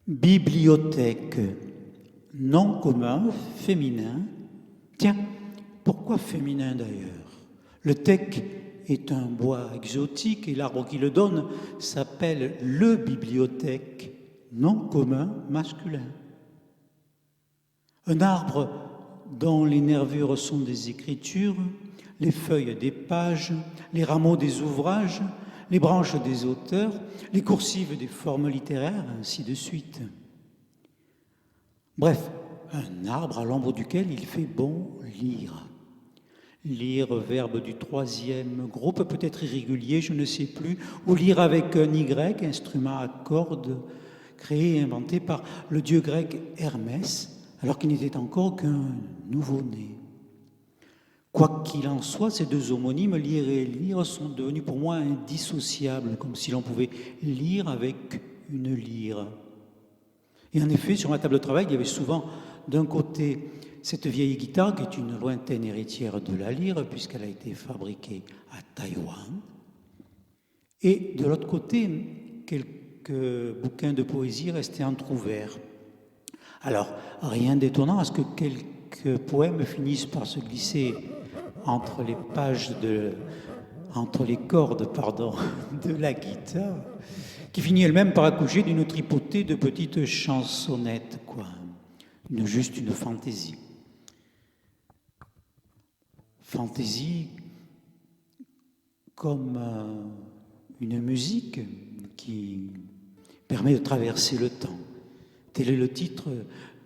Bibliothèque, nom commun, féminin. Tiens, pourquoi féminin d'ailleurs? Le teck est un bois exotique et l'arbre qui le donne s'appelle le bibliothèque, nom commun masculin. Un arbre dont les nervures sont des écritures, les feuilles des pages, les rameaux des ouvrages, les branches des auteurs, les coursives des formes littéraires, ainsi de suite. Bref, un arbre à l'ombre duquel il fait bon lire. Lire, verbe du troisième groupe, peut-être irrégulier, je ne sais plus, ou lire avec un Y, instrument à cordes, créé et inventé par le dieu grec Hermès, alors qu'il n'était encore qu'un nouveau-né. Quoi qu'il en soit, ces deux homonymes, lire et lire, sont devenus pour moi indissociables, comme si l'on pouvait lire avec une lyre. Et en effet, sur ma table de travail, il y avait souvent d'un côté cette vieille guitare qui est une lointaine héritière de la lyre, puisqu'elle a été fabriquée à Taïwan, et de l'autre côté, quelques bouquins de poésie restés entrouverts. Alors, rien d'étonnant à ce que quelques poèmes finissent par se glisser entre les cordes de la guitare, qui finit elle-même par accoucher d'une tripotée de petites chansonnettes, quoi. Juste une fantaisie. Fantaisie comme une musique qui permet de traverser le temps. Tel est le titre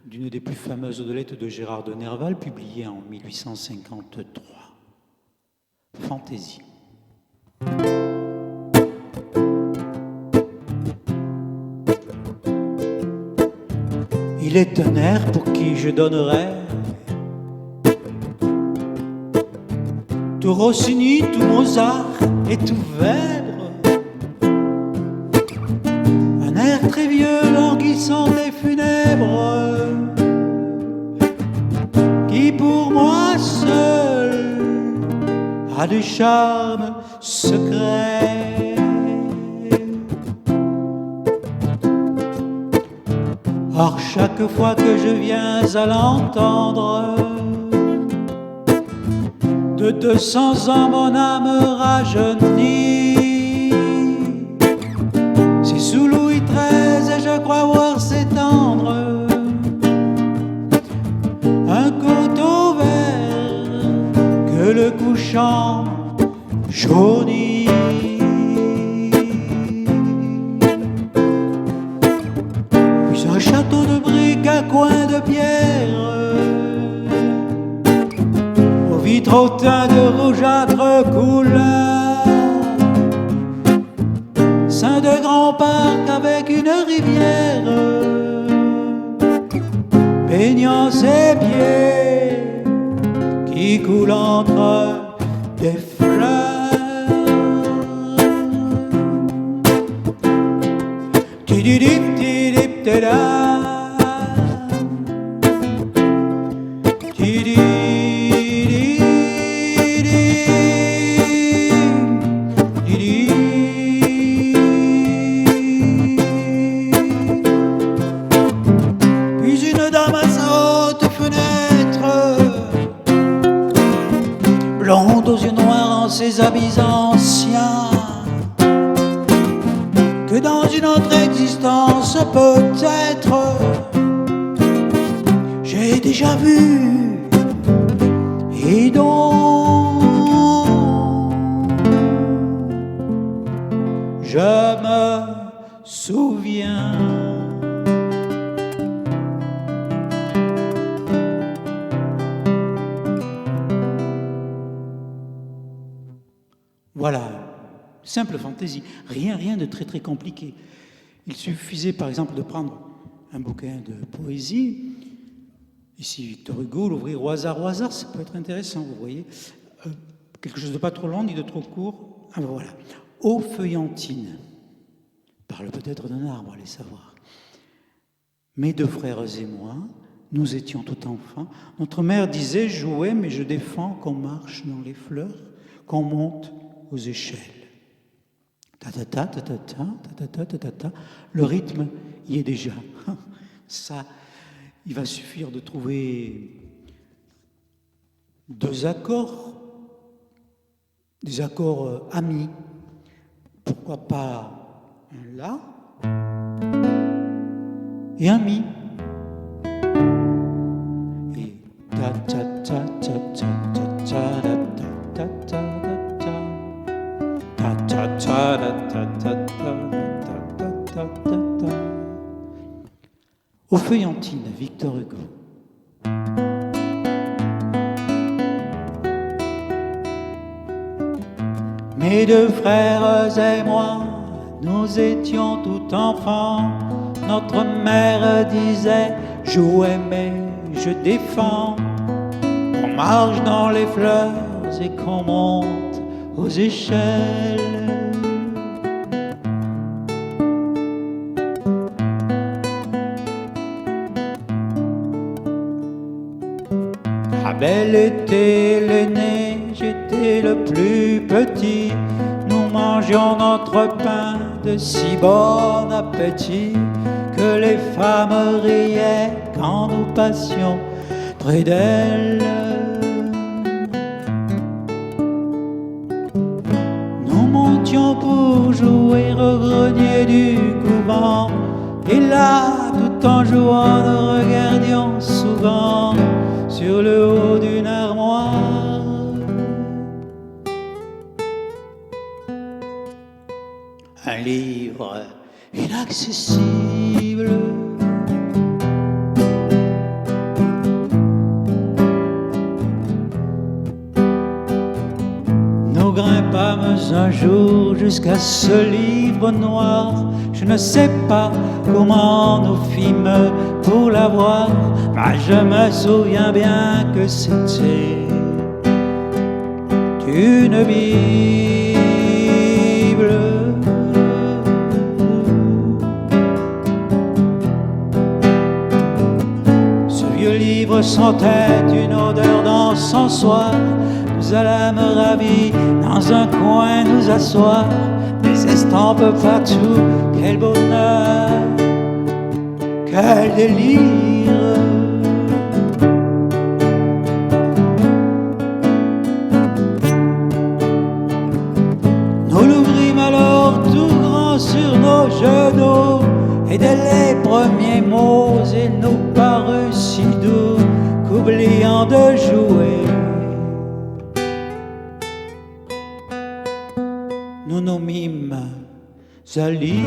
d'une des plus fameuses odelettes de Gérard de Nerval, publiée en 1853. Fantaisie. Il est un air pour qui je donnerais tout Rossini, tout Mozart et tout Weber. Un air très vieux, languissant et funèbre, qui pour moi seul a du charme secret. Or chaque fois que je viens à l'entendre, de 200 ans mon âme rajeunit. C'est sous Louis XIII et je crois voir s'étendre un coteau vert que le couchant jaunit. Puis un château de briques à coins de pierre, aux vitraux teints de rougeâtre couleur, sein de grand parc avec une rivière baignant ses pieds qui coulent entre des fleurs. Tididip, tidip, tidap. Blonde aux yeux noirs en ses habits anciens, que dans une autre existence peut-être j'ai déjà vu et dont je me souviens. Voilà, simple fantaisie, rien de très compliqué. Il suffisait par exemple de prendre un bouquin de poésie, ici Victor Hugo, l'ouvrir au hasard, ça peut être intéressant, vous voyez. Quelque chose de pas trop long ni de trop court. Ah ben voilà, Aux feuillantines, parle peut-être d'un arbre, allez savoir. Mes deux frères et moi, nous étions tout enfants. Notre mère disait, jouez, mais je défends qu'on marche dans les fleurs, qu'on monte aux échelles. Ta ta ta ta ta ta ta ta ta ta ta. Le rythme y est déjà. Ça, il va suffire de trouver deux accords, des accords amis. Pourquoi pas un La et un Mi. Et ta ta ta ta ta ta ta ta ta ta ta ta ta ta. Aux feuillantines, Victor Hugo. Mes deux frères et moi, nous étions tout enfants. Notre mère disait, jouez mais je défends. On marche dans les fleurs et qu'on monte aux échelles. Bel était l'aîné, j'étais le plus petit. Nous mangions notre pain de si bon appétit que les femmes riaient quand nous passions près d'elles. Nous montions pour jouer au grenier du couvent, et là, tout en jouant, nous regardions souvent sur le haut d'une armoire un livre inaccessible. Nous grimpâmes un jour jusqu'à ce livre noir. Je ne sais pas comment nous fîmes pour l'avoir, mais je me souviens bien que c'était une Bible. Ce vieux livre sentait une odeur d'encensoir. Nous allâmes ravis dans un coin nous asseoir. Des estampes partout, quel bonheur, quel délire. Nous l'ouvrîmes alors tout grand sur nos genoux, et dès les premiers mots il nous parut si doux qu'oubliant de jouer, nous nous mîmes à lire.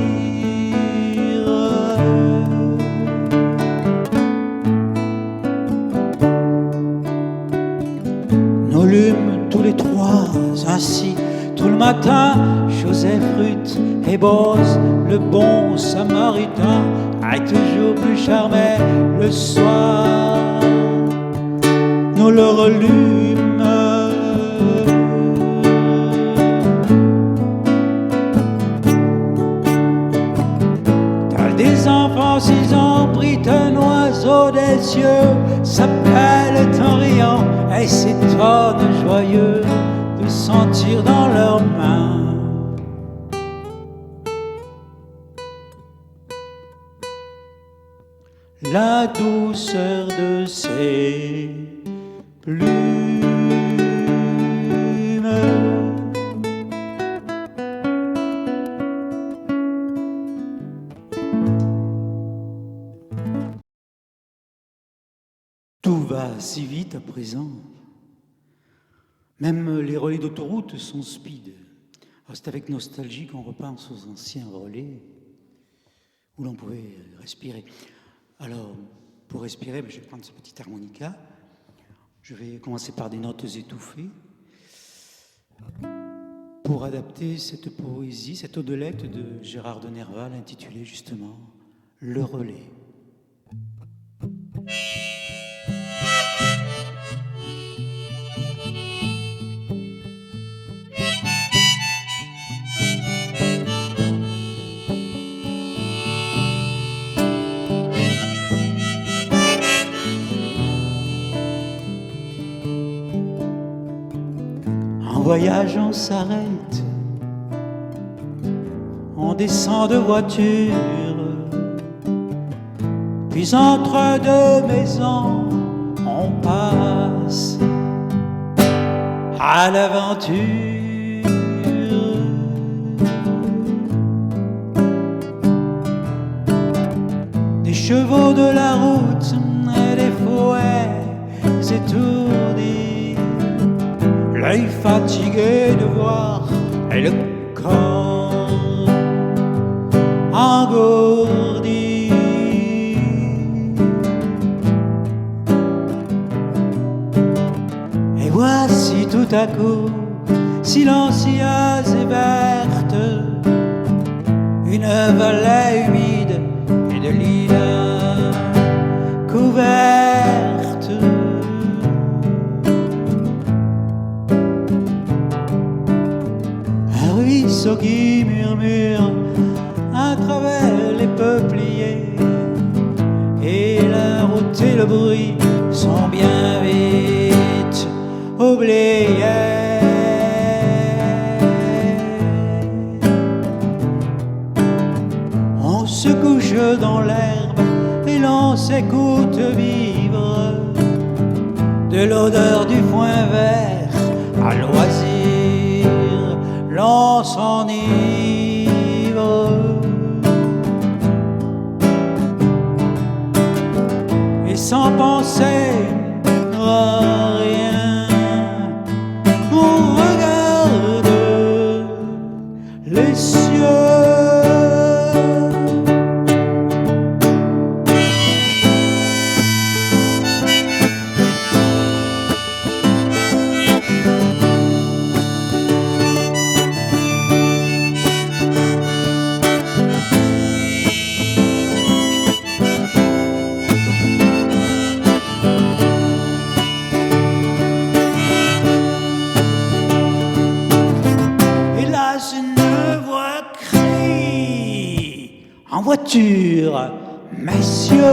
Nous lûmes tous les trois ainsi tout le matin. Joseph, Ruth et Boz, le bon samaritain, est toujours plus charmé le soir. Nous le relûmes. Des enfants, s'ils ont pris un oiseau des cieux, s'appellent en riant et s'étonnent joyeux de sentir dans leurs mains la douceur de ses plumes. Tout va si vite à présent. Même les relais d'autoroute sont speed. C'est avec nostalgie qu'on repense aux anciens relais où l'on pouvait respirer. Alors, pour respirer, je vais prendre ce petit harmonica. Je vais commencer par des notes étouffées pour adapter cette poésie, cette odelette de Gérard de Nerval intitulée justement « Le relais ». En voyage, on s'arrête, on descend de voiture, Puis entre deux maisons, on passe à l'aventure. Des chevaux de la route et des fouets étourdis, l'œil fatigué de voir et le corps engourdi. Et voici tout à coup, silencieuse et verte, une vallée humide et de lilas couverte. Un ruisseau qui murmure à travers les peupliers, et la route et le bruit sont bien vite oubliés. On se couche dans l'herbe et l'on s'écoute vivre de l'odeur du foin vert à loisir. L'on s'enivre et sans penser à rien, on regarde les cieux. En voiture, messieurs.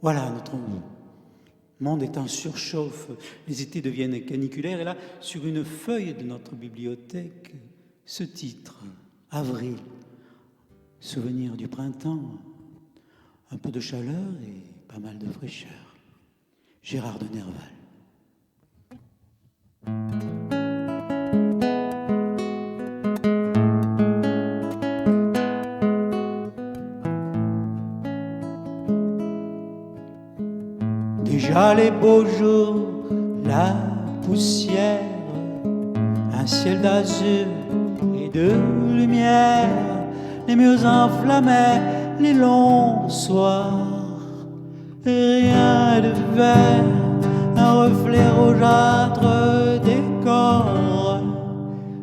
Voilà, notre monde est en surchauffe, les étés deviennent caniculaires, et là, sur une feuille de notre bibliothèque, ce titre, Avril, souvenir du printemps, un peu de chaleur et pas mal de fraîcheur. Gérard de Nerval. Déjà les beaux jours, la poussière, un ciel d'azur et de lumière, les murs enflammaient les longs soirs, et rien de vert, un reflet rougeâtre décore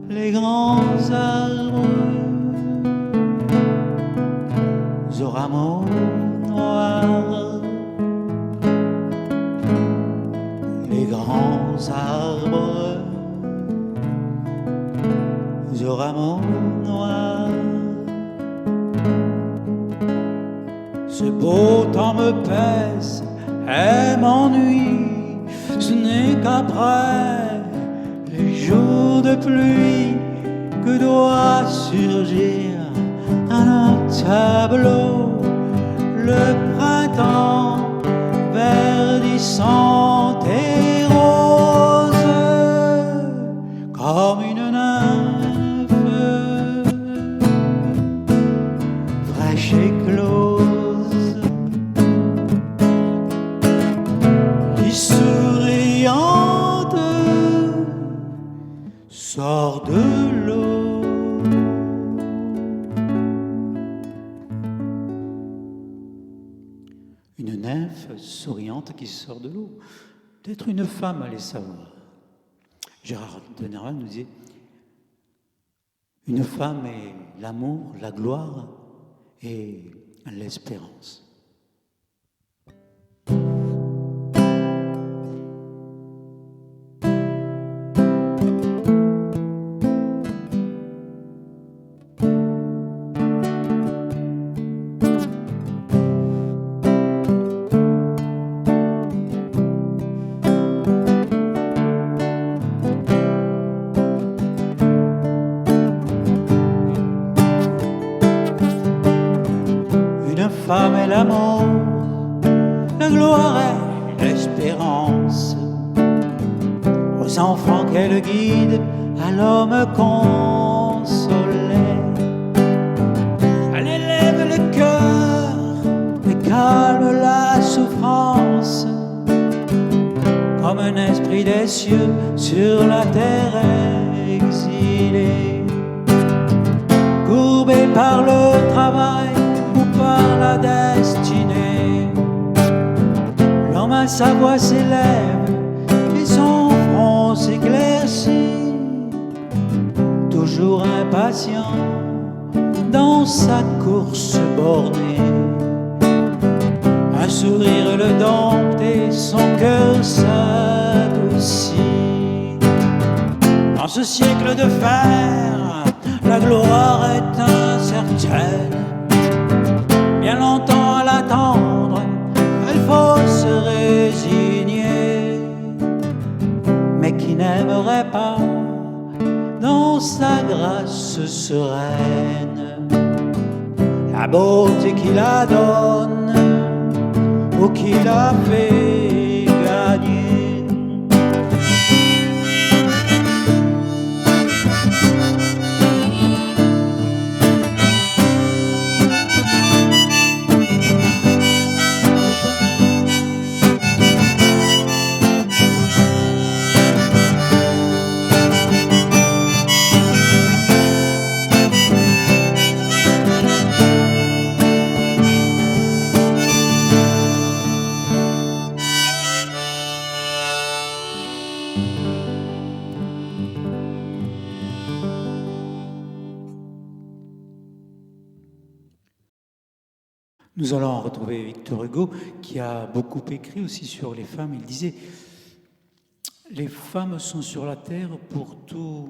les grands arbres aux rameaux noirs. Les grands arbres aux rameaux noirs. Ce beau temps me pèse et m'ennuie. Ce n'est qu'après les jours de pluie que doit surgir un tableau. Le printemps verdissant et rose comme une nymphe fraîche et close, qui souriante sort de l'eau. Une nymphe souriante qui sort de l'eau. Peut-être une femme allait savoir. Gérard de Nerval nous disait: une femme est l'amour, la gloire et l'espérance. les enfants qu'elle guide à l'homme consolé. Elle élève le cœur et calme la souffrance, comme un esprit des cieux sur la terre exilée. Courbé par le travail ou par la destinée, l'homme à sa voix s'élève et son front s'éclaircit, toujours impatient dans sa course bornée. Un sourire le dompte et son cœur s'adoucit. Dans ce siècle de fer, la gloire est incertaine. Bien longtemps à l'attendre, il faut se résigner. Mais qui n'aimerait pas dans sa grâce sereine la beauté qui la donne ou qui la fait gagner? Nous allons retrouver Victor Hugo, qui a beaucoup écrit aussi sur les femmes. Il disait « Les femmes sont sur la terre pour tout.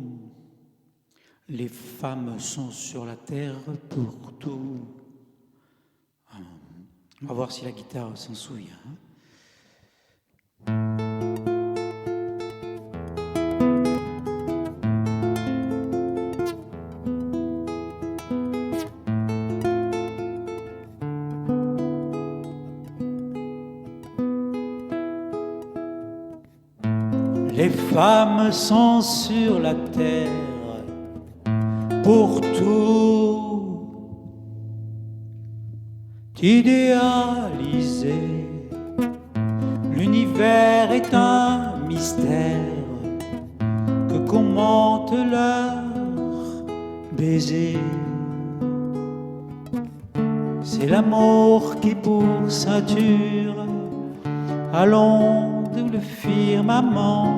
Les femmes sont sur la terre pour tout. » On va voir si la guitare s'en souvient. Les femmes sont sur la terre pour tout idéaliser. L'univers est un mystère que commente leur baiser. C'est l'amour qui pour ceinture allonge le firmament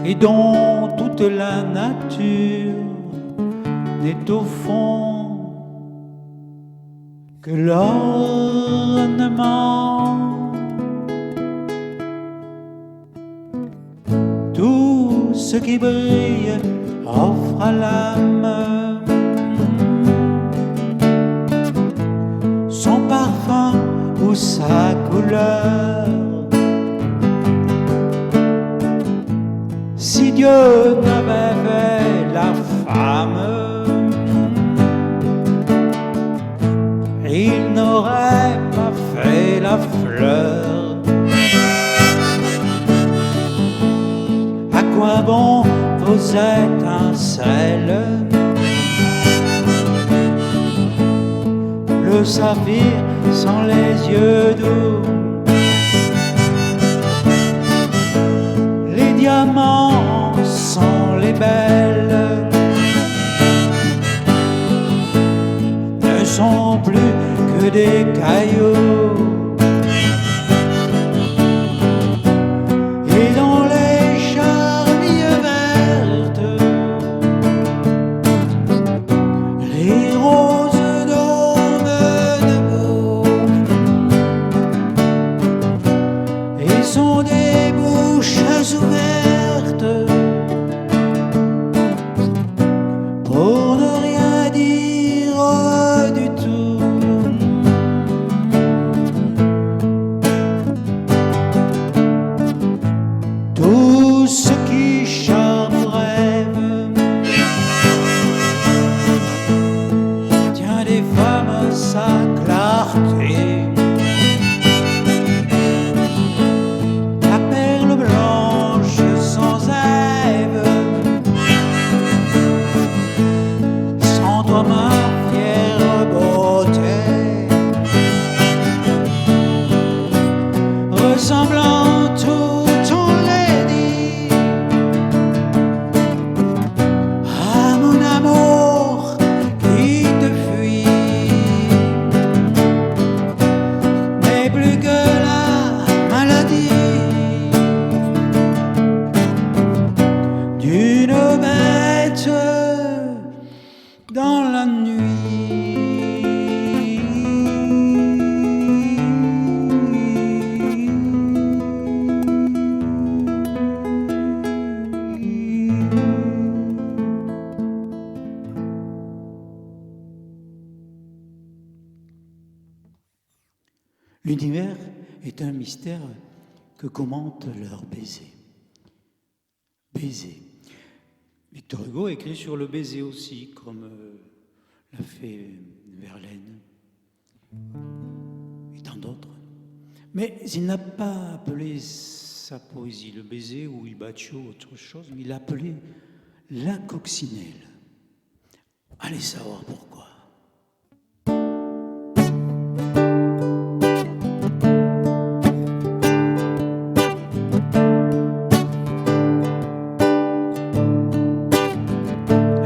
et dont toute la nature n'est au fond que l'ornement. Tout ce qui brille offre à l'âme son parfum ou sa couleur. Si Dieu n'avait fait la femme, il n'aurait pas fait la fleur. À quoi bon vos étincelles? Le saphir sans les yeux doux, les diamants sans les belles, ne sont plus que des cailloux. Et dans les charmilles vertes, les roses donnent de beau et sont des bouches ouvertes pour ne rien dire du tout. L'univers est un mystère que commente leur baiser. Baiser. Victor Hugo écrit sur le baiser aussi, comme l'a fait Verlaine et tant d'autres. Mais il n'a pas appelé sa poésie le baiser ou il baccio ou autre chose, mais il l'a appelé la coccinelle. Allez savoir pourquoi.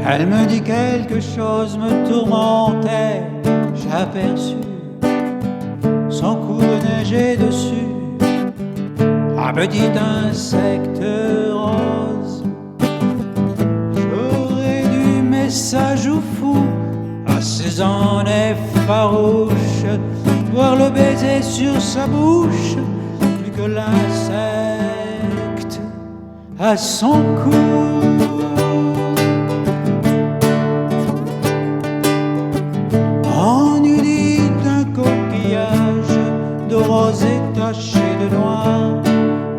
Elle me dit quelque chose me tourmentait, j'aperçus son cou de neiger dessus, un petit insecte rose. J'aurais dû mes joues fou, à ses ans farouche, voir le baiser sur sa bouche, plus que l'insecte à son cou. Rosé taché de noir,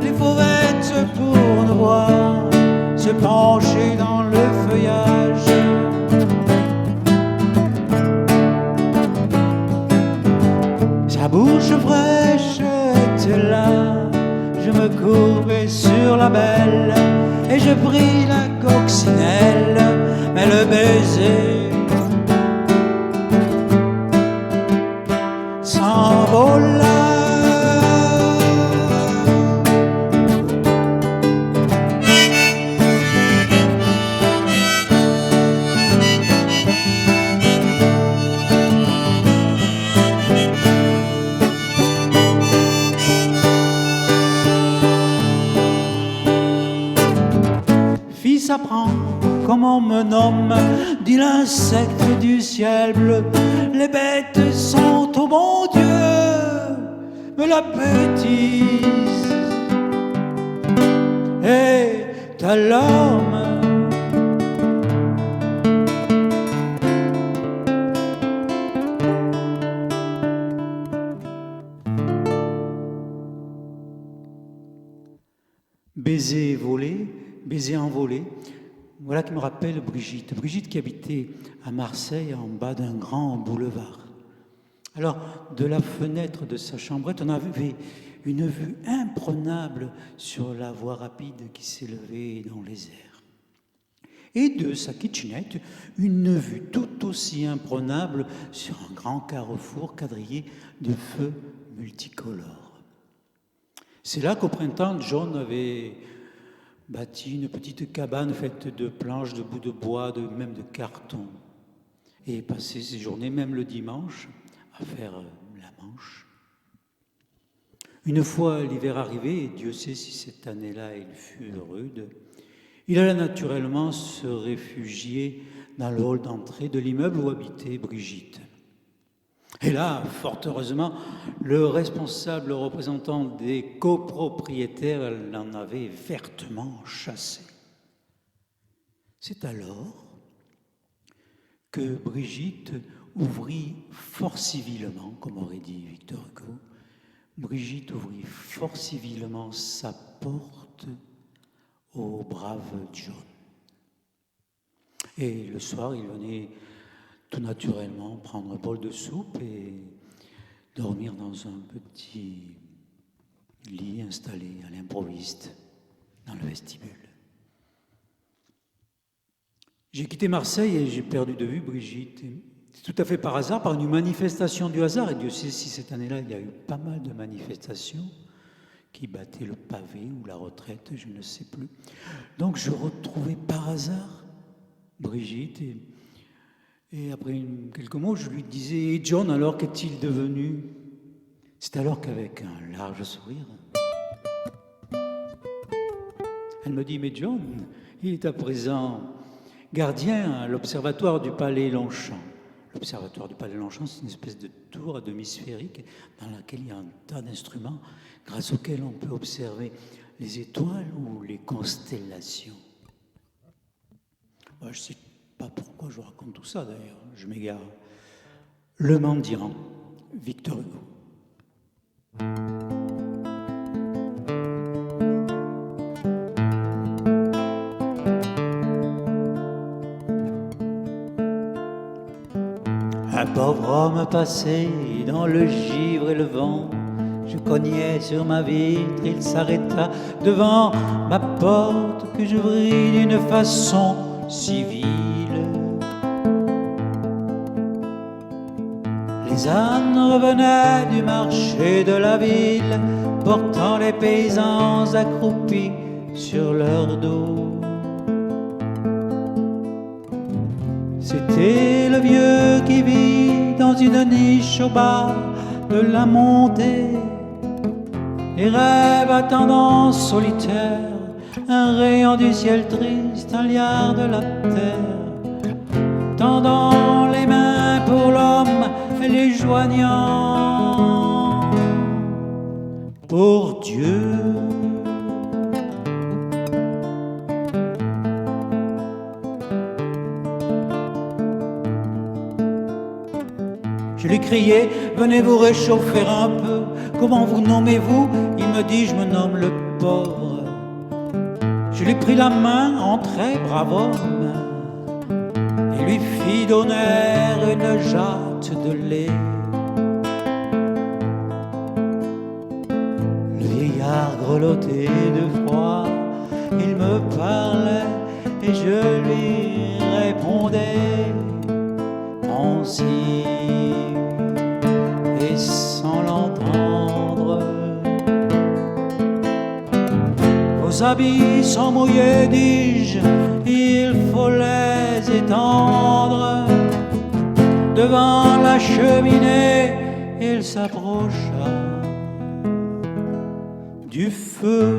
les fauvettes pour nous voir se pencher dans le feuillage. Sa bouche fraîche était là, je me courbais sur la belle et je pris la coccinelle, mais le baiser s'envola. S'apprend comme on me nomme, dit l'insecte du ciel bleu. Les bêtes sont au bon Dieu, mais la bêtise est à l'homme. Baiser volé, baiser envolé, voilà qui me rappelle Brigitte. Brigitte qui habitait à Marseille en bas d'un grand boulevard. Alors, de la fenêtre de sa chambrette, on avait une vue imprenable sur la voie rapide qui s'élevait dans les airs. Et de sa kitchenette, une vue tout aussi imprenable sur un grand carrefour quadrillé de feux multicolores. C'est là qu'au printemps, John avait bâti une petite cabane faite de planches, de bouts de bois, même de carton, et passé ses journées, même le dimanche, à faire la manche. Une fois l'hiver arrivé, et Dieu sait si cette année-là il fut rude, il alla naturellement se réfugier dans le hall d'entrée de l'immeuble où habitait Brigitte. Et là, fort heureusement, le responsable représentant des copropriétaires l'en avait vertement chassé. C'est alors que Brigitte ouvrit fort civilement, comme aurait dit Victor Hugo, Brigitte ouvrit fort civilement sa porte au brave John. Et le soir, il venait tout naturellement prendre un bol de soupe et dormir dans un petit lit installé à l'improviste dans le vestibule. J'ai quitté Marseille et j'ai perdu de vue Brigitte. C'est tout à fait par hasard, par une manifestation du hasard. Et Dieu sait si cette année-là, il y a eu pas mal de manifestations qui battaient le pavé ou la retraite, je ne sais plus. Donc je retrouvais par hasard Brigitte et après quelques mots, je lui disais « Et John, alors qu'est-il devenu ?» C'est alors qu'avec un large sourire, elle me dit « Mais John, il est à présent gardien à l'observatoire du Palais Longchamp. » L'observatoire du Palais Longchamp, c'est une espèce de tour à demi sphérique dans laquelle il y a un tas d'instruments grâce auxquels on peut observer les étoiles ou les constellations. Moi, je ne sais pas pourquoi je vous raconte tout ça d'ailleurs, je m'égare. Le mendiant, Victor Hugo. Un pauvre homme passait dans le givre et le vent. Je cognais sur ma vitre, il s'arrêta devant ma porte que j'ouvris d'une façon civile. Les ânes revenaient du marché de la ville, portant les paysans accroupis sur leur dos. C'était le vieux qui vit dans une niche au bas de la montée et rêve attendant solitaire un rayon du ciel triste, un liard de la terre, tendant les mains pour l'homme et les joignant pour Dieu. Je lui criai, venez vous réchauffer un peu. Comment vous nommez-vous? Il me dit, je me nomme le pauvre. Je lui pris la main en très brave homme et lui fis donner une jatte de lait. Le vieillard grelottait de froid, il me parlait et je lui répondais pensif et sans l'entendre. Vos habits sont mouillés, dis-je, il faut les étendre. Devant la cheminée, il s'approcha du feu.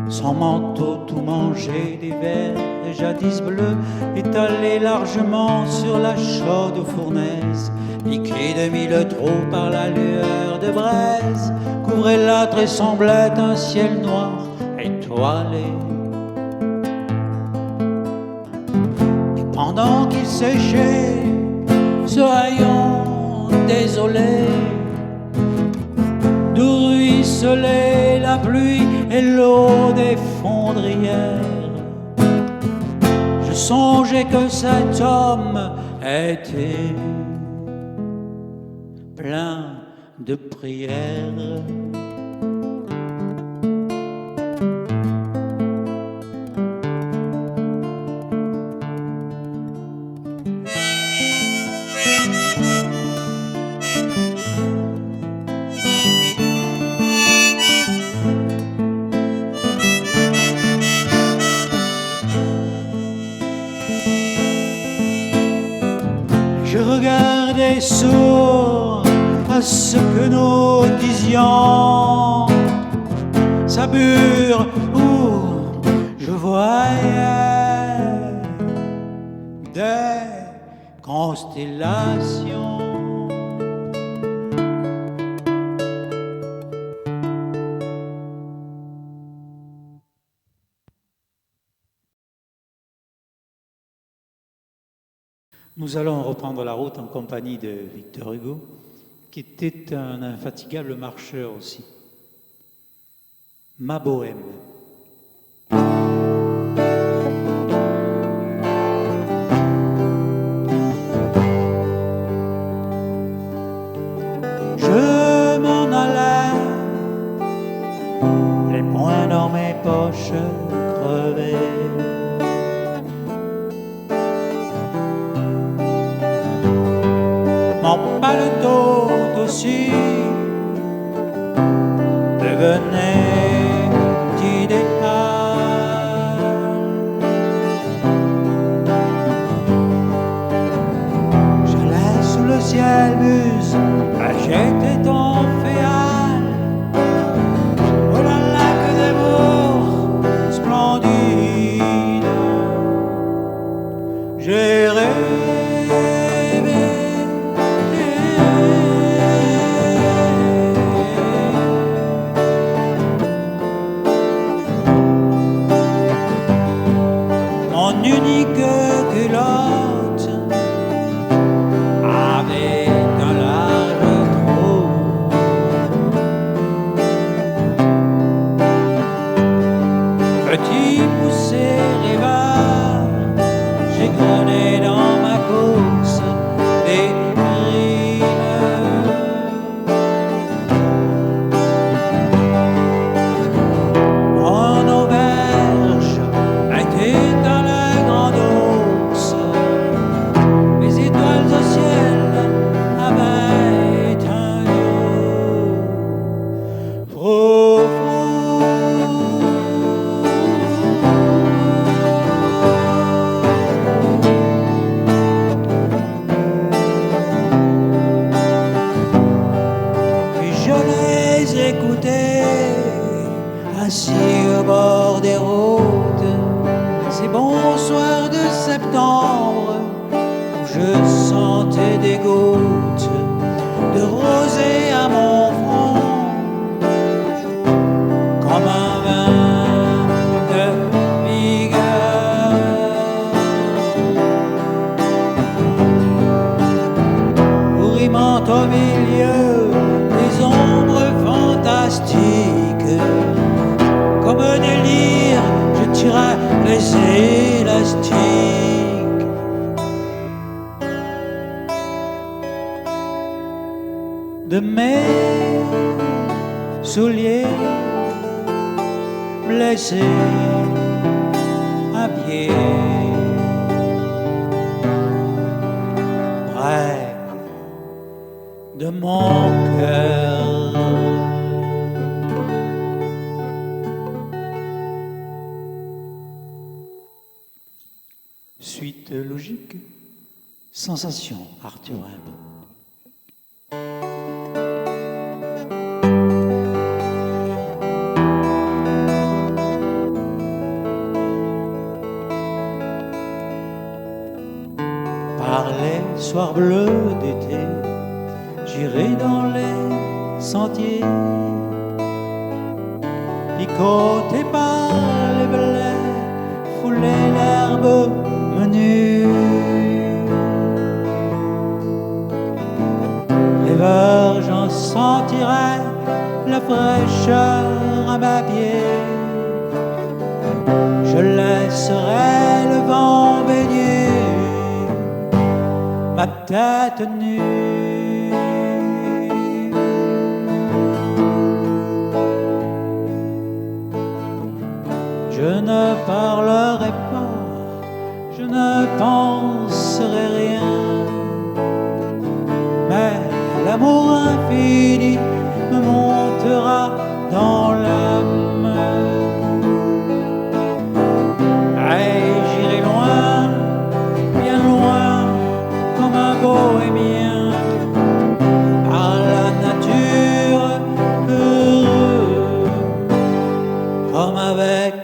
Son manteau tout mangé des vers jadis bleus, étalé largement sur la chaude fournaise, piqué de mille trous par la lueur de braise, couvrait l'âtre et semblait un ciel noir étoilé. Et pendant qu'il séchait ce rayon désolé, d'où ruisselait la pluie et l'eau des fondrières, je songeais que cet homme était plein de prières. Je regardais sourd à ce que nous disions, Sabure où je voyais des constellations. Nous allons reprendre la route en compagnie de Victor Hugo, qui était un infatigable marcheur aussi. Ma bohème. Je m'en allais, les poings dans mes poches crevées. Mon paletot aussi devenait idéal. J'allais sous le ciel muse, j'étais ton féal. Oh là là, que d'amour splendide. J'ai rêvé. sentais des gouttes de rosée à mon front, comme un vin de vigueur. Rimant au milieu des ombres fantastiques, comme un délire, je tirais les élastiques. De mes souliers blessés à pied, près de mon cœur. Suite logique, sensation, Arthur Rimbaud. Par les soirs bleus d'été, j'irai dans les sentiers, picoté par les blés, fouler l'herbe menue. Rêveur, j'en sentirai la fraîcheur à mes pieds. Je laisserai le vent baigner ma tête nue. Je ne parlerai pas, je ne penserai rien, mais l'amour infini me montera dans l'âme. Et j'irai loin, bien loin, comme un bohémien, par la nature heureux, comme avec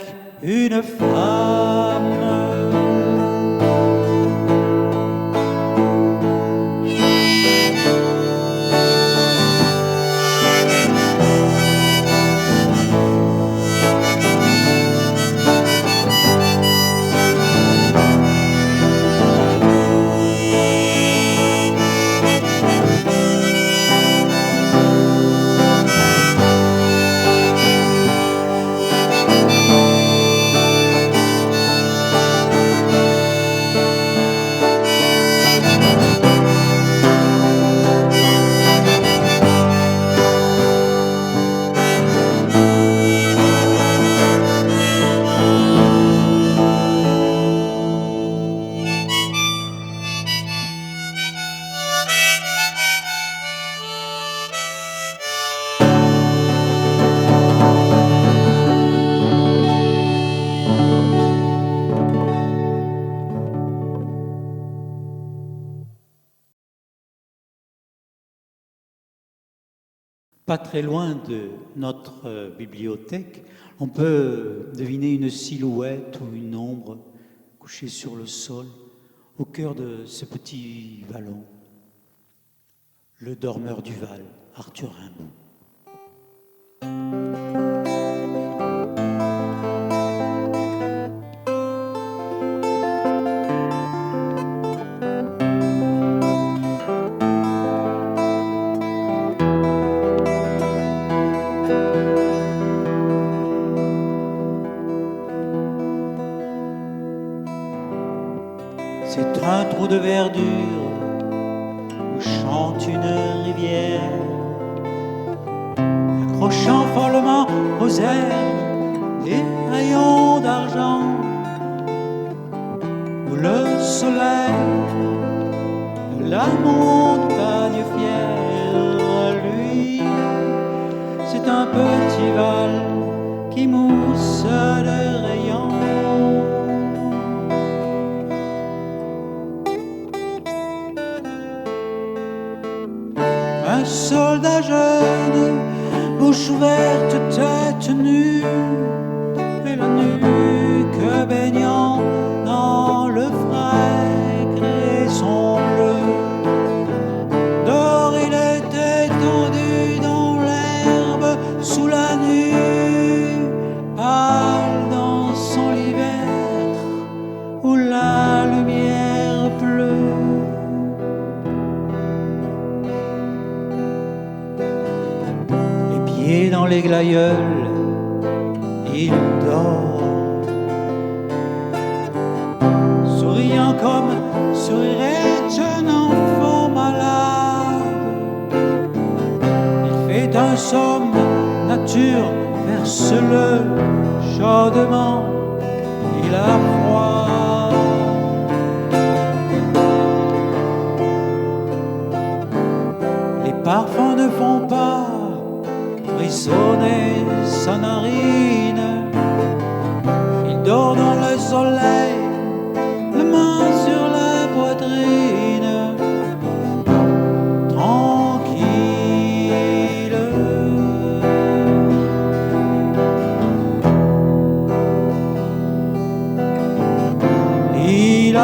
une femme. Pas très loin de notre bibliothèque, on peut deviner une silhouette ou une ombre couchée sur le sol au cœur de ce petit vallon. Le dormeur du Val, Arthur Rimbaud. C'est un trou de verdure où chante une rivière, accrochant follement aux airs des rayons d'argent, où le soleil de la montagne fière, lui, c'est un petit val qui mousse de rayons. Un soldat jeune, bouche ouverte, tête nue, et la nuque baignant dans le frais gris son bleu. pieds dans les glaïeuls, il dort. Souriant comme sourirait un enfant malade, il fait un somme, nature verse-le chaudement, il a froid. Les parfums ne font pas frissonner sa narine, il dort dans le soleil, la main sur la poitrine, tranquille. Il a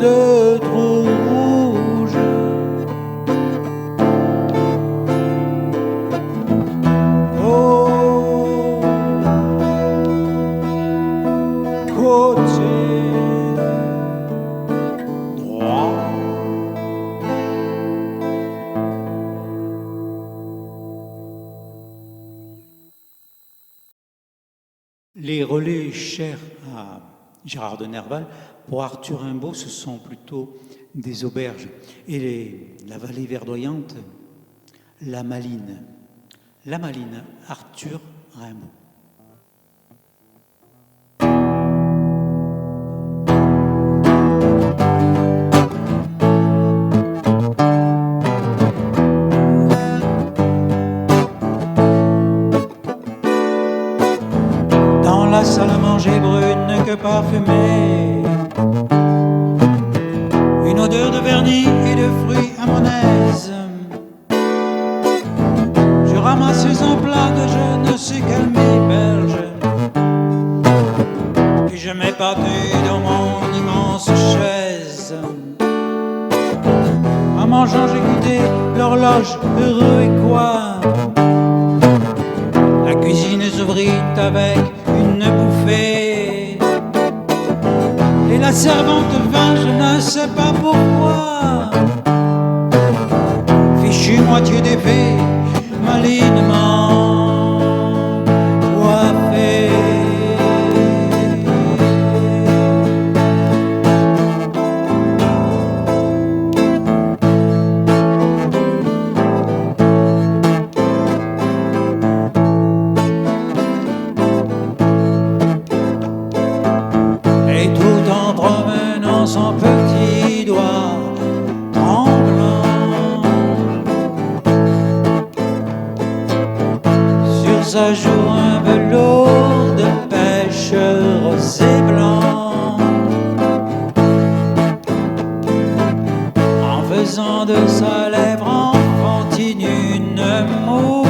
deux trous rouges, côté droit. Les relais chers à Gérard de Nerval, pour Arthur Rimbaud, ce sont plutôt des auberges. Et la vallée verdoyante, la Malines. La Malines, Arthur Rimbaud. La salle à manger brune que parfumée, une odeur de vernis et de fruits à mon aise. Je ramassais un plat de je ne sais quelle berge et je m'épartais dans mon immense chaise. En mangeant j'écoutais l'horloge heureux et quoi. La cuisine s'ouvrit avec une bouffée et la servante vint, je ne sais pas pourquoi, fichue moitié d'épée, malinement coiffée. Son petit doigt tremblant sur sa joue un velours de pêche rosé blanc, en faisant de sa lèvre enfantine une moue.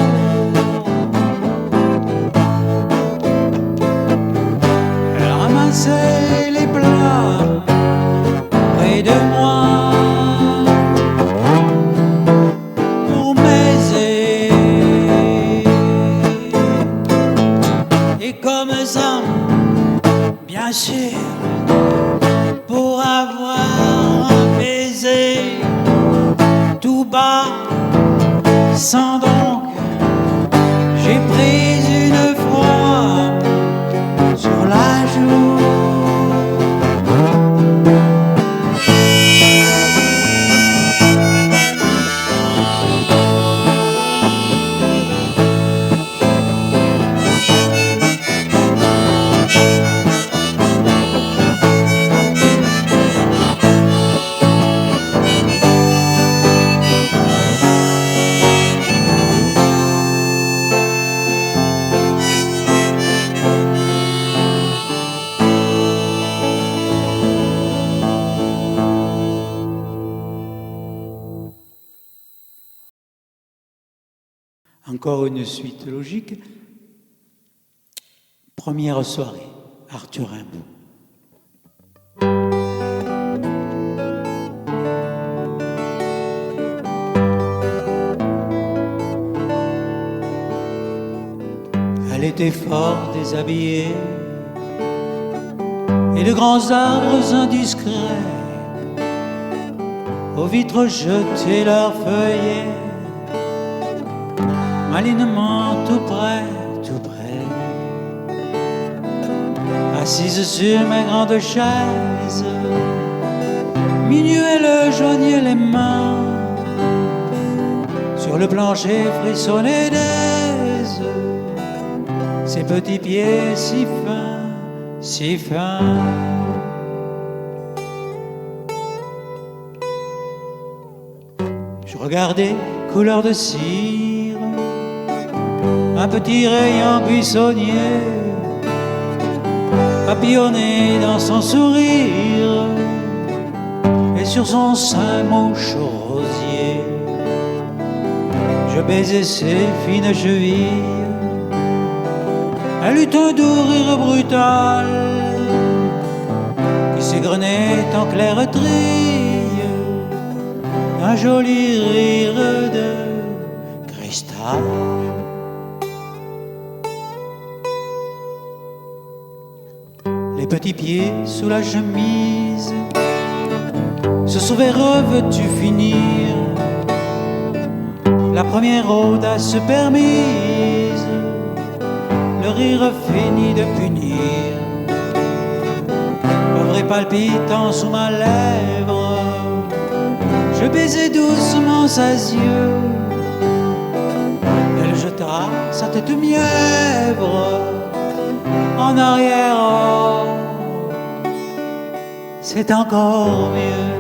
Elle ramassait les plats de moi pour m'aiser, et comme ça, bien sûr, pour avoir un baiser tout bas, sans donc, j'ai pris une froid sur la joue. Encore une suite logique. Première soirée, Arthur Rimbaud. Elle était fort déshabillée et de grands arbres indiscrets aux vitres jetaient leurs feuillets malinement tout près, tout près, assise sur ma grande chaise, minuet joignait les mains, sur le plancher frissonnait d'aise, ses petits pieds si fins, si fins. Je regardais couleur de cire, un petit rayon buissonnier, papillonné dans son sourire, et sur son sein mouche rosier. Je baisais ses fines chevilles, elle eut un doux rire brutal qui s'égrenait en clair trille, un joli rire de cristal. Les petits pieds sous la chemise se sauvaient revêtus finir, la première audace permise, le rire fini de punir. Pauvre et palpitant sous ma lèvre, je baisais doucement ses yeux. Elle jeta sa tête mièvre en arrière. Oh, c'est encore mieux.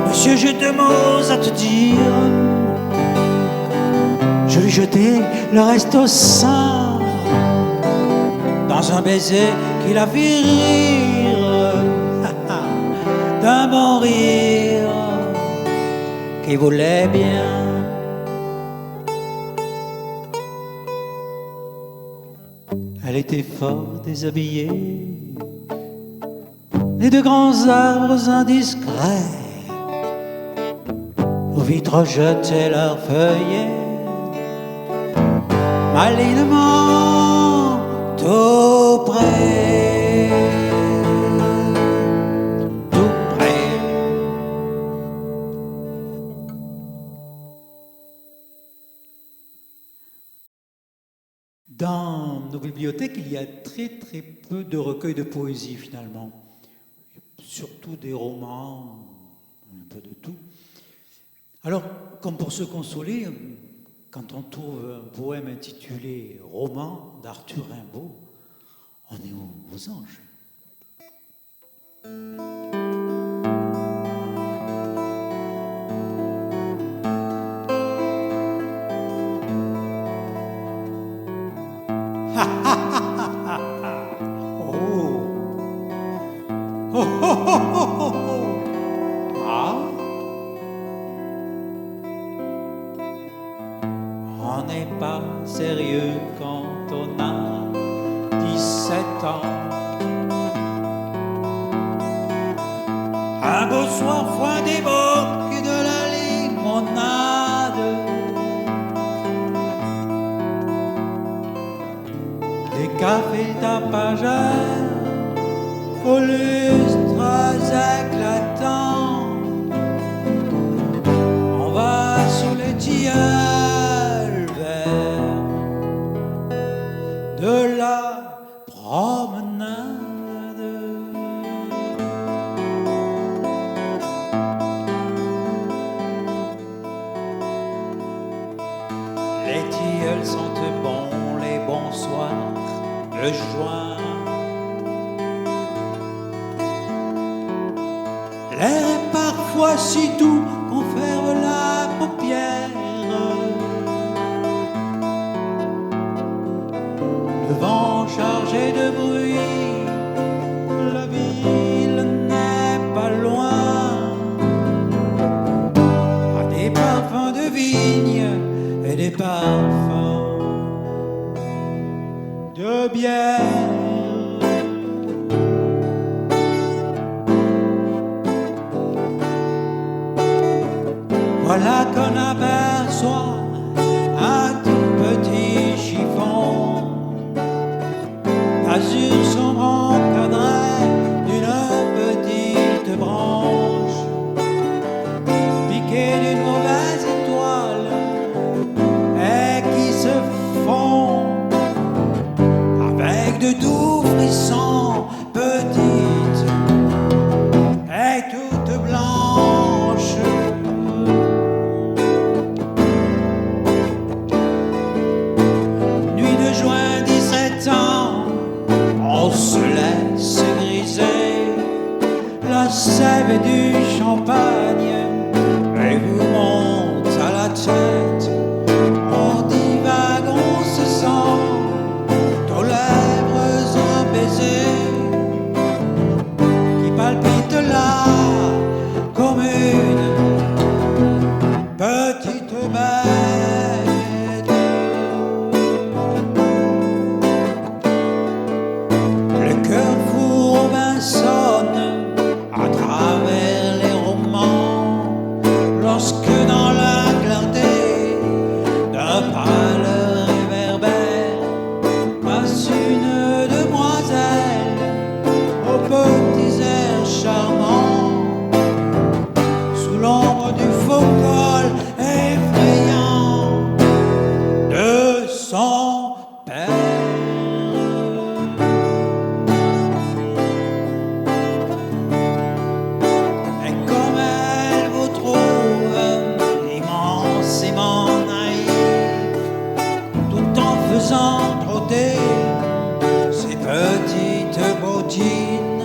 Monsieur, j'ai deux mots à te dire. Je lui jetai le reste au sein, dans un baiser qui la fit rire, d'un bon rire qui voulait bien. Elle était fort déshabillée, et de grands arbres indiscrets aux vitres jetaient leurs feuillets, malinement tout près, tout près. Dans nos bibliothèques, il y a très très peu de recueils de poésie finalement, surtout des romans, un peu de tout. Alors, comme pour se consoler, quand on trouve un poème intitulé « Roman » d'Arthur Rimbaud, on est aux anges. On n'est pas sérieux quand on a 17 ans. Un beau soir, foin des bocs et de la limonade, des cafés tapageurs aux lustres éclatants. On va sous les tilleuls verts de la promenade. Les tilleuls sentent bon les bonsoirs, le juin. L'air est parfois si doux qu'on ferme la paupière. Le vent chargé de bruit, la ville n'est pas loin. À des parfums de vigne et des parfums de bière. on aperçoit un tout petit chiffon, azur sombre encadré d'une petite branche, piqué d'une mauvaise étoile et qui se fond avec de doux frissons, petite et toute blanche. Nuit de juin, 17 ans, on se laisse griser la sève et du champagne et vous monte à la tête. On divague, on se sent aux lèvres un baiser qui palpite là comme une petite bête. Le cœur fou Robinson à travers les romans, lorsque dans la clarté d'un pâle réverbère passe une demoiselle aux petits airs charmants, sous l'ombre du faux col effrayant de son père. Et comme elle vous trouve immensément naïf, tout en faisant trotter ses petites bottines,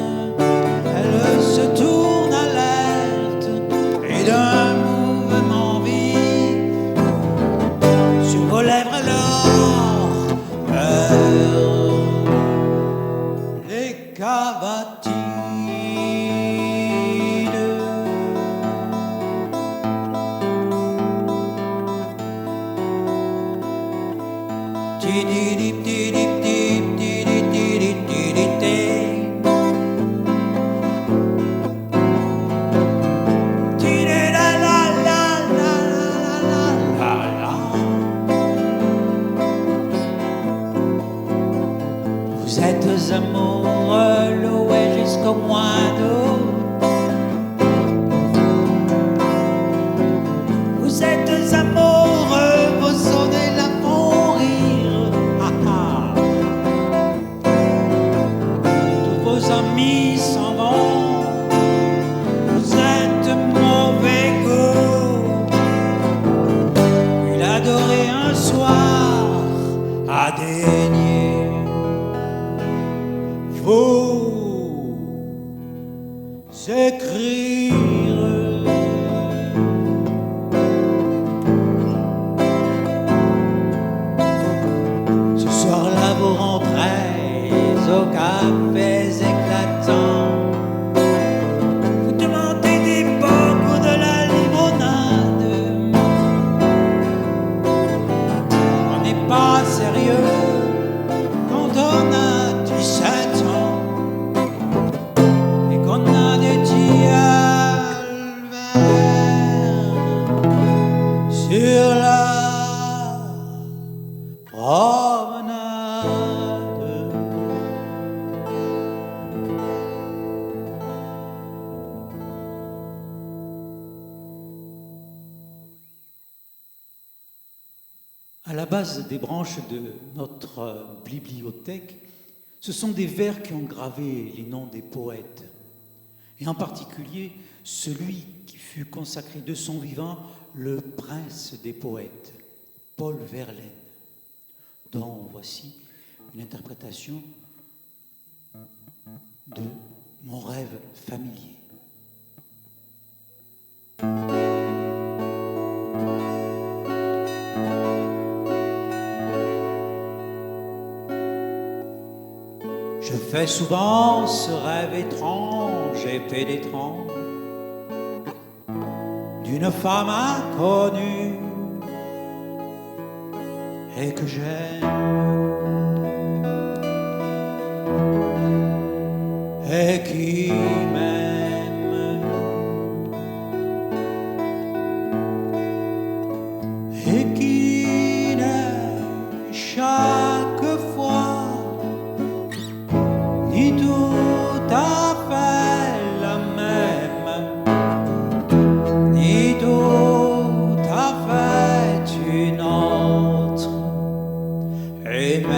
elle se tourne alerte et d'un mouvement vif sur vos lèvres alors meurent les cavatines. Tididip, tidip, tidip, tidip, tidip, tidip, tidip. Vous êtes amoureux, loué jusqu'au mois d'août. Vous êtes amoureux, vos sonnets la font rire. Ah, ah. Tous vos amis s'en vont. Vous êtes mauvais goût. Il adorait un soir à daigner vous écrire. Ce soir-là vous rentrez aux cafés éclatants, vous demandez des bocs ou de la limonade. On n'est pas sérieux quand on a 17 ans et qu'on a des tilleuls verts sur la promenade. À la base des branches de notre bibliothèque, ce sont des vers qui ont gravé les noms des poètes, et en particulier celui qui fut consacré de son vivant le prince des poètes, Paul Verlaine, dont voici une interprétation de Mon rêve familier. Je fais souvent ce rêve étrange et pénétrant d'une femme inconnue et que j'aime et qui m'aime.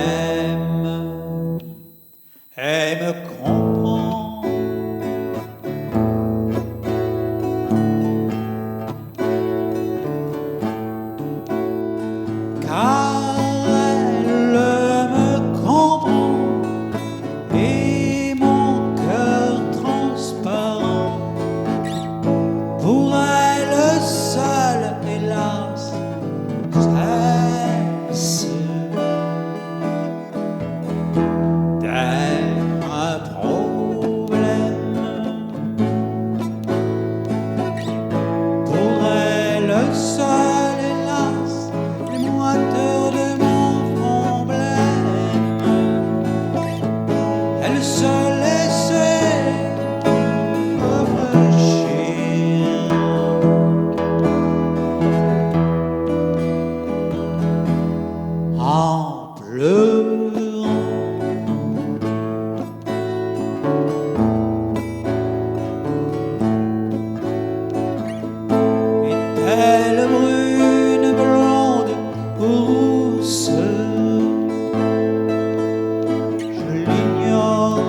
m'aime et me comprend. Car elle me comprend et mon cœur transparent. Pour elle seule, hélas, cesse d'être un problème. Pour elle seule, hélas, les moiteurs de mon problème. Elle seule essaie de réfléchir en pleurant. Est-elle brune, blonde ou rousse? Je l'ignore.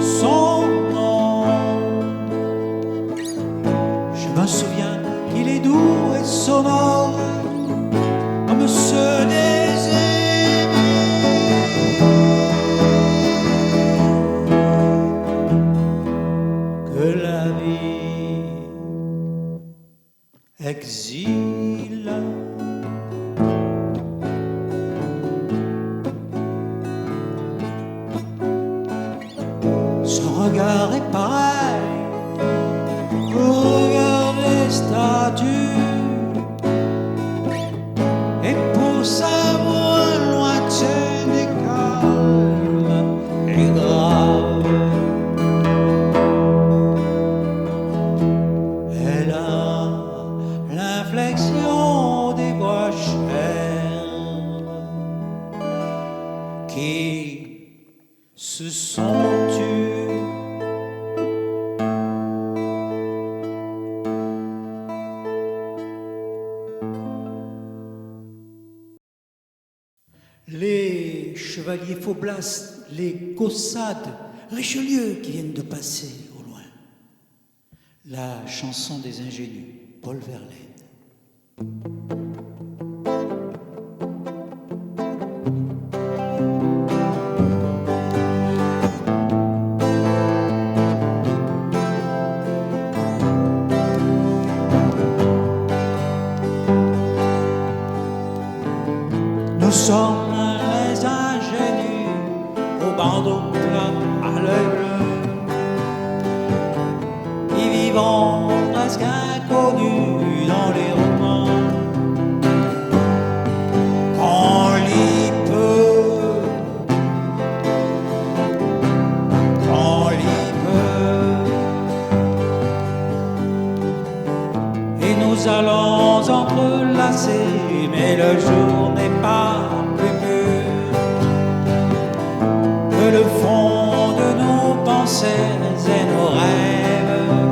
Son nom, je me souviens qu'il est doux et sonore, comme ceux des aimés que la vie exile. Son regard est pareil au regard des statues, et pour sa voix lointaine et calme et grave, elle a l'inflexion des voix chères qui se sont tues. Les chevaliers Faublas, les Caussades, Richelieu qui viennent de passer au loin. La chanson des ingénus, Paul Verlaine. Nous sommes les ingénus au bandeau plat à l'œil bleu, qui vivons presque inconnus dans les romans qu'on lit peu, qu'on lit peu, et nous allons entrelacer, mais le jour n'est pas plus pur que le fond de nos pensées et nos rêves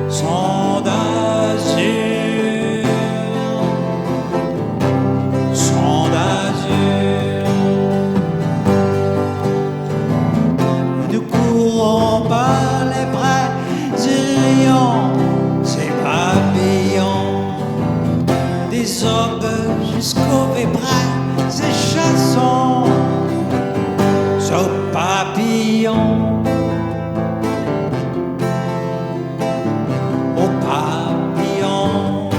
sont d'azur, sont d'azur. Nous courons par les prés et rions ces papillons, des aubes jusqu'aux vébrins et chassons aux papillons, aux papillons,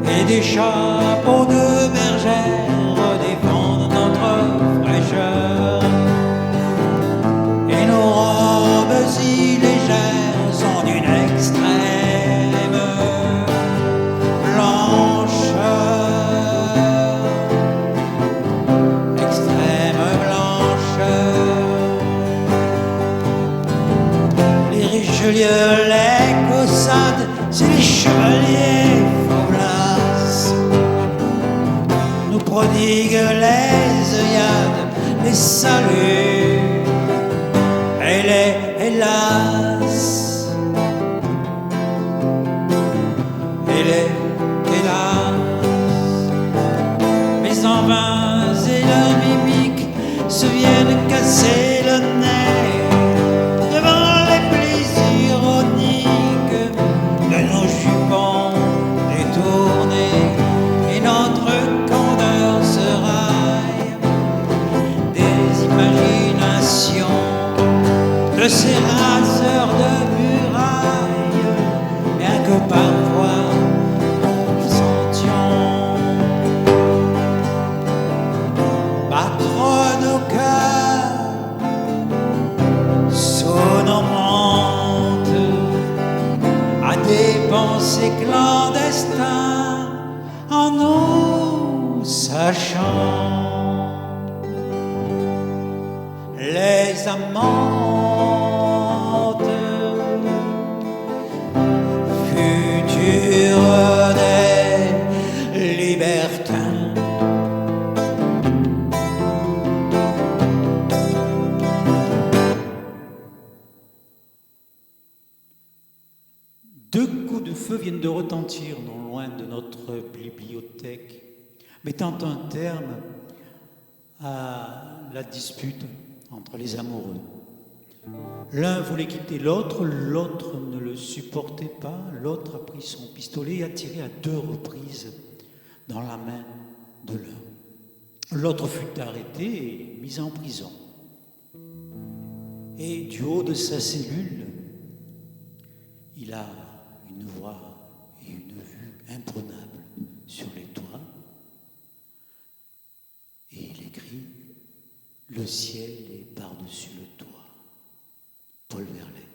et des chapeaux de bergère défendent notre fraîcheur, et nos robes si légères sont d'une extrême Richelieu, les Caussades, c'est les chevaliers Faublas, nous prodiguent les œillades, les saluts et les hélas, et les copains et leurs mimiques se viennent casser le nez devant les plis ironiques de nos jupons détournés, et notre candeur se raille des imaginations de ces raseurs de murailles, bien que parfois nous sentions battre nos cœurs sous nos mentes à des pensées clandestins en nous sachant les amantes futures des libertins. Deux coups de feu viennent de retentir non loin de notre bibliothèque, mettant un terme à la dispute entre les amoureux. L'un voulait quitter l'autre, l'autre ne le supportait pas, l'autre a pris son pistolet et a tiré à 2 reprises dans la main de l'un. L'autre fut arrêté et mis en prison. Et du haut de sa cellule, il a une voix et une vue imprenables sur les toits, et il écrit « Le ciel est par-dessus le toit ». Paul Verlaine.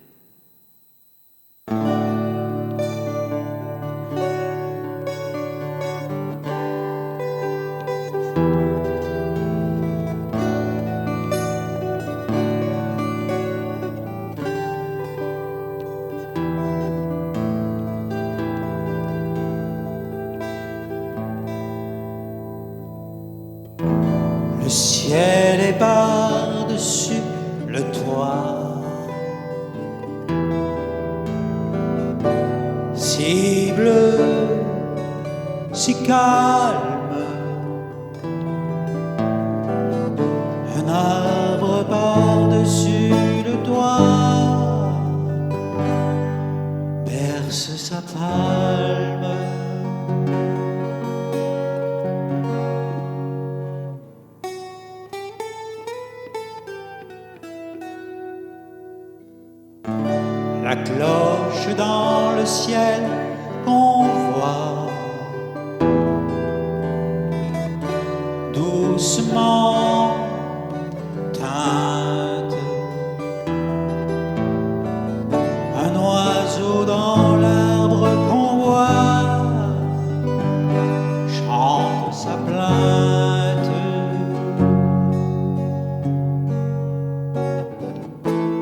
Le ciel est par-dessus le toit, si bleu, si calme, un arbre par-dessus le toit berce sa palme. La cloche dans le ciel qu'on voit doucement teinte un oiseau dans l'arbre qu'on voit chante sa plainte.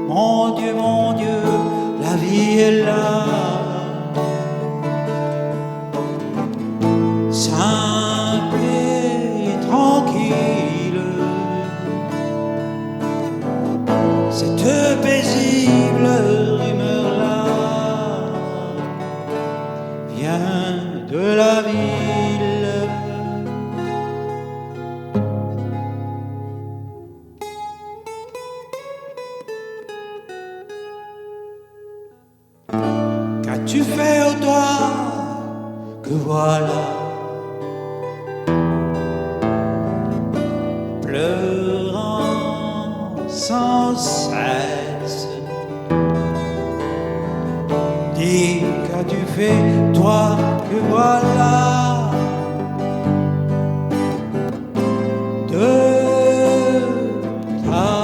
Mon Dieu, la vie est là, simple et tranquille. Cette paisible rumeur-là vient de la ville. Qu'as-tu fait au doigt que voilà pleurant sans cesse? Dis, qu'as-tu fait toi que voilà de ta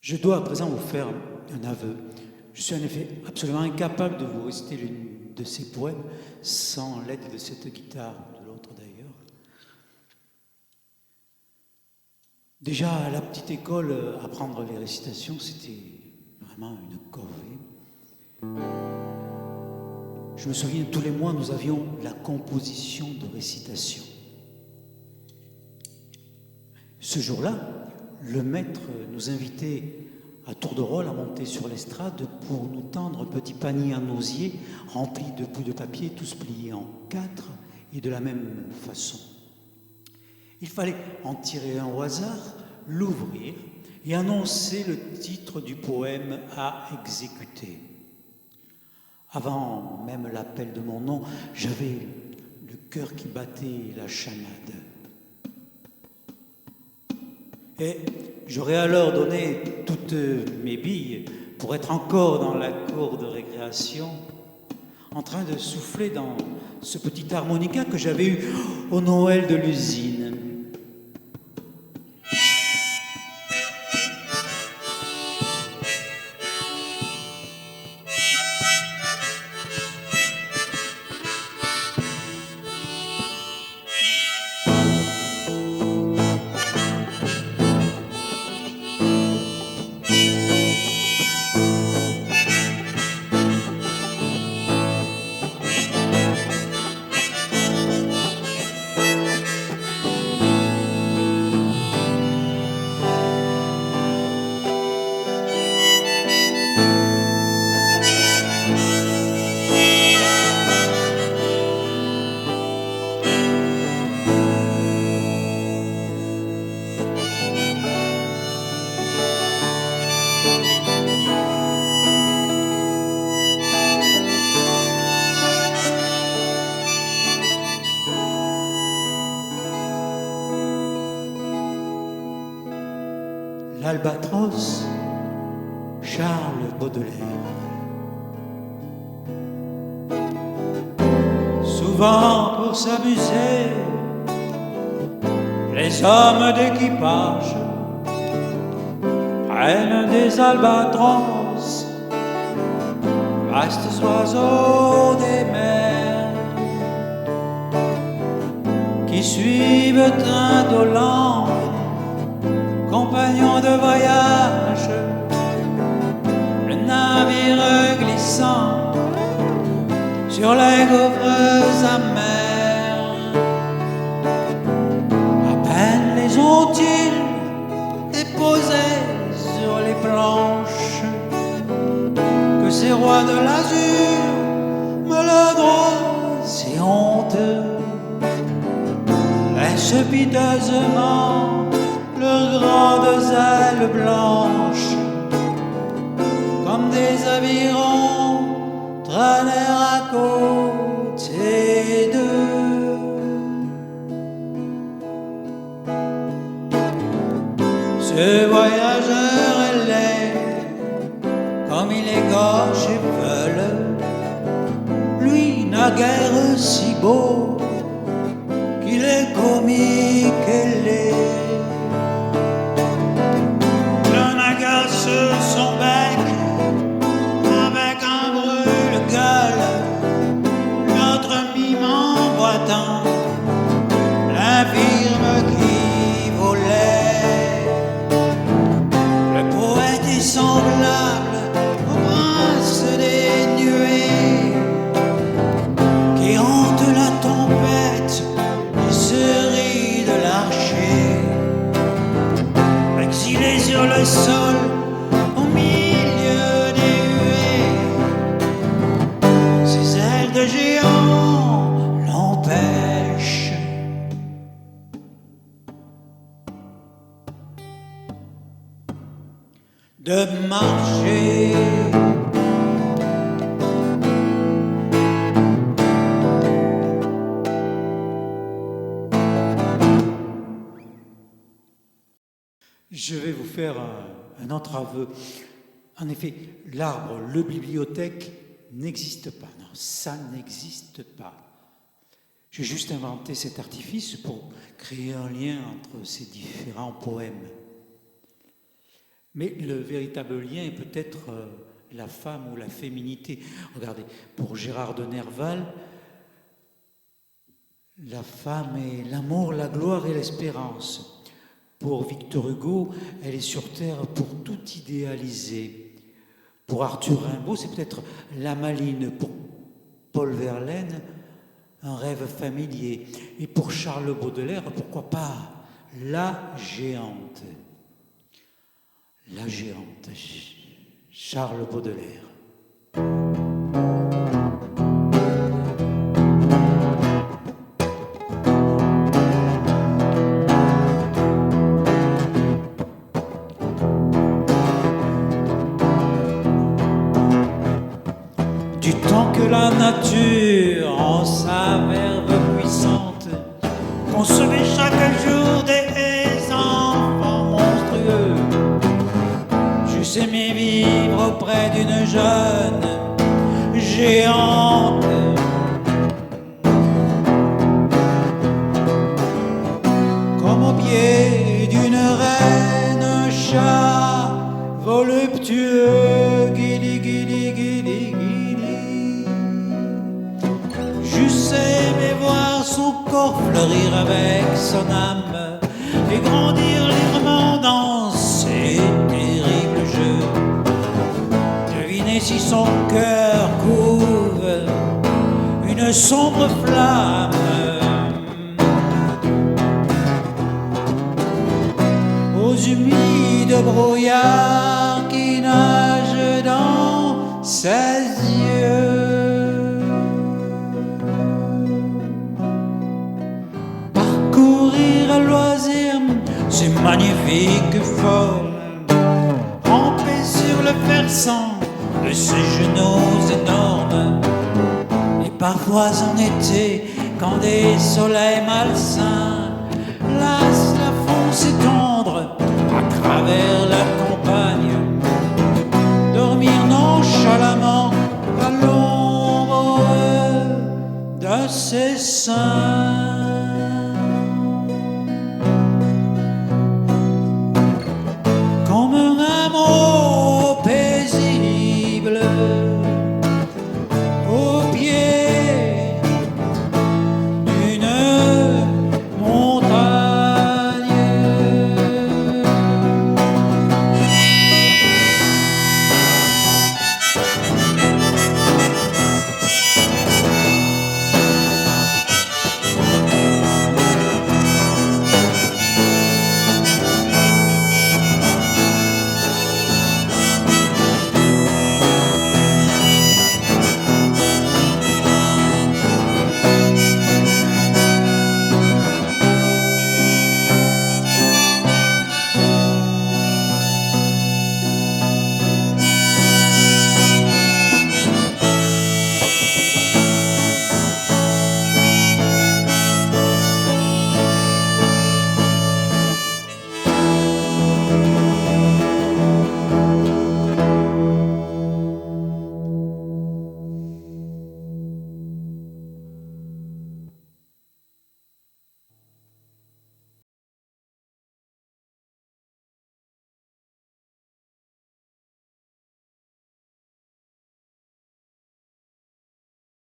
Je dois à présent vous faire un aveu. Je suis en effet absolument incapable de vous réciter l'une de ces poèmes sans l'aide de cette guitare, ou de l'autre d'ailleurs. Déjà à la petite école, apprendre les récitations, c'était vraiment une corvée. Je me souviens, tous les mois, nous avions la composition de récitation. Ce jour-là, le maître nous invitait à tour de rôle à monter sur l'estrade pour nous tendre un petit panier en osier rempli de bouts de papier, tous pliés en 4 et de la même façon. Il fallait en tirer un au hasard, l'ouvrir et annoncer le titre du poème à exécuter. Avant même l'appel de mon nom, j'avais le cœur qui battait la chamade. Et j'aurais alors donné toutes mes billes pour être encore dans la cour de récréation, en train de souffler dans ce petit harmonica que j'avais eu au Noël de l'usine. L'Albatros, Charles Baudelaire. Souvent pour s'amuser, les hommes d'équipage prennent des albatros, vastes oiseaux des mers, qui suivent indolents, compagnons de voyage, le navire glissant sur les gouffres amers. À peine les ont-ils déposés sur les planches que ces rois de l'azur me le droit si honteux laissent piteusement leurs grandes ailes blanches comme des avirons traînèrent à côté d'eux. Ce voyageur est laid comme il est gauche et veule, lui naguère si beau qu'il est comique et laid. Son bec avec un brûle-gueule, l'autre mime en boitant l'infirme qui volait. Le poète est semblable au prince des nuées qui hante la tempête et se rit de l'archer. Exilé sur le sol au milieu des huées, ses ailes de géant l'empêchent de marcher. Je vais vous faire un autre aveu. En effet, l'arbre, le bibliothèque, n'existe pas. Non, ça n'existe pas. J'ai juste inventé cet artifice pour créer un lien entre ces différents poèmes. Mais le véritable lien est peut-être la femme ou la féminité. Regardez, pour Gérard de Nerval, la femme est l'amour, la gloire et l'espérance. Pour Victor Hugo, elle est sur terre pour tout idéaliser. Pour Arthur Rimbaud, c'est peut-être la maline. Pour Paul Verlaine, un rêve familier. Et pour Charles Baudelaire, pourquoi pas La géante. La géante. Charles Baudelaire. Du temps que la nature, en sa verve puissante, concevait chaque jour des enfants monstrueux, j'eusse aimé vivre auprès d'une jeune géante. Comme au pied d'une reine, un chat voluptueux, guili, guili, guili, guili. J'eusse aimé voir son corps fleurir avec son âme et grandir légèrement dans ses terribles jeux. Deviner si son cœur couve une sombre flamme. Aux humides brouillards qui nagent dans ses yeux. Parcourir à loisir ces magnifiques formes, ramper sur le versant de ses genoux énormes. Et parfois en été, quand des soleils malsains lassent la font s'étendre à travers la campagne, dormir nonchalamment à l'ombre de ses seins.